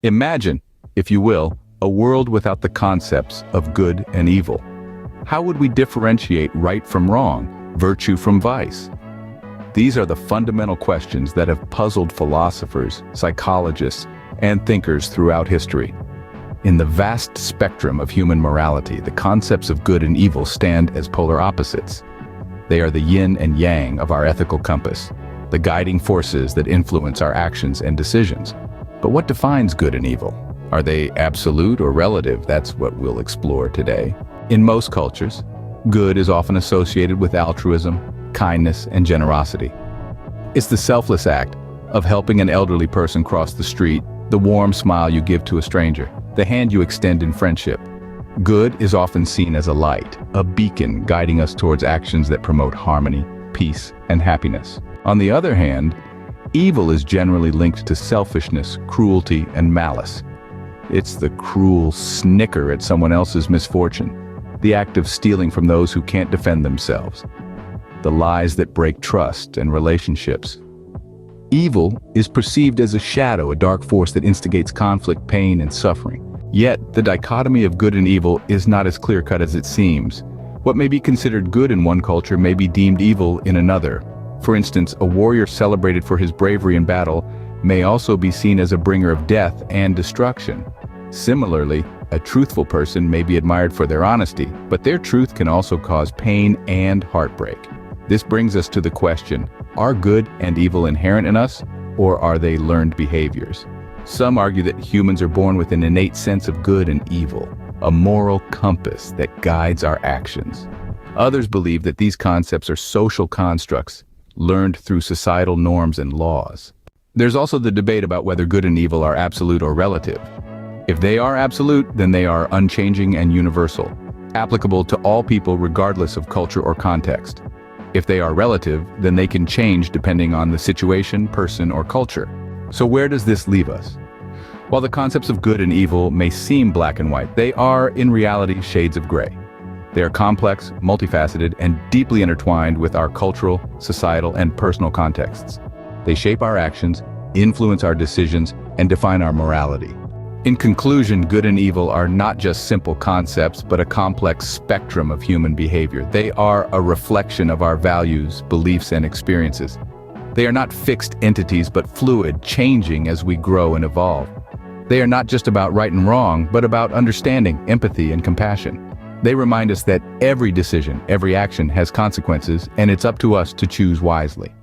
Imagine, if you will, a world without the concepts of good and evil. How would we differentiate right from wrong, virtue from vice? These are the fundamental questions that have puzzled philosophers, psychologists, and thinkers throughout history. In the vast spectrum of human morality, the concepts of good and evil stand as polar opposites. They are the yin and yang of our ethical compass, the guiding forces that influence our actions and decisions. But what defines good and evil? Are they absolute or relative? That's what we'll explore today. In most cultures, good is often associated with altruism, kindness, and generosity. It's the selfless act of helping an elderly person cross the street, the warm smile you give to a stranger, the hand you extend in friendship. Good is often seen as a light, a beacon guiding us towards actions that promote harmony, peace, and happiness. On the other hand, evil is generally linked to selfishness, cruelty, and malice. It's the cruel snicker at someone else's misfortune, the act of stealing from those who can't defend themselves, the lies that break trust and relationships. Evil is perceived as a shadow, a dark force that instigates conflict, pain, and suffering. Yet, the dichotomy of good and evil is not as clear-cut as it seems. What may be considered good in one culture may be deemed evil in another. For instance, a warrior celebrated for his bravery in battle may also be seen as a bringer of death and destruction. Similarly, a truthful person may be admired for their honesty, but their truth can also cause pain and heartbreak. This brings us to the question, are good and evil inherent in us, or are they learned behaviors? Some argue that humans are born with an innate sense of good and evil, a moral compass that guides our actions. Others believe that these concepts are social constructs, learned through societal norms and laws. There's also the debate about whether good and evil are absolute or relative. If they are absolute, then they are unchanging and universal, applicable to all people regardless of culture or context. If they are relative, then they can change depending on the situation, person, or culture. So where does this leave us? While the concepts of good and evil may seem black and white, they are, in reality, shades of gray. They are complex, multifaceted, and deeply intertwined with our cultural, societal, and personal contexts. They shape our actions, influence our decisions, and define our morality. In conclusion, good and evil are not just simple concepts, but a complex spectrum of human behavior. They are a reflection of our values, beliefs, and experiences. They are not fixed entities, but fluid, changing as we grow and evolve. They are not just about right and wrong, but about understanding, empathy, and compassion. They remind us that every decision, every action has consequences, and it's up to us to choose wisely.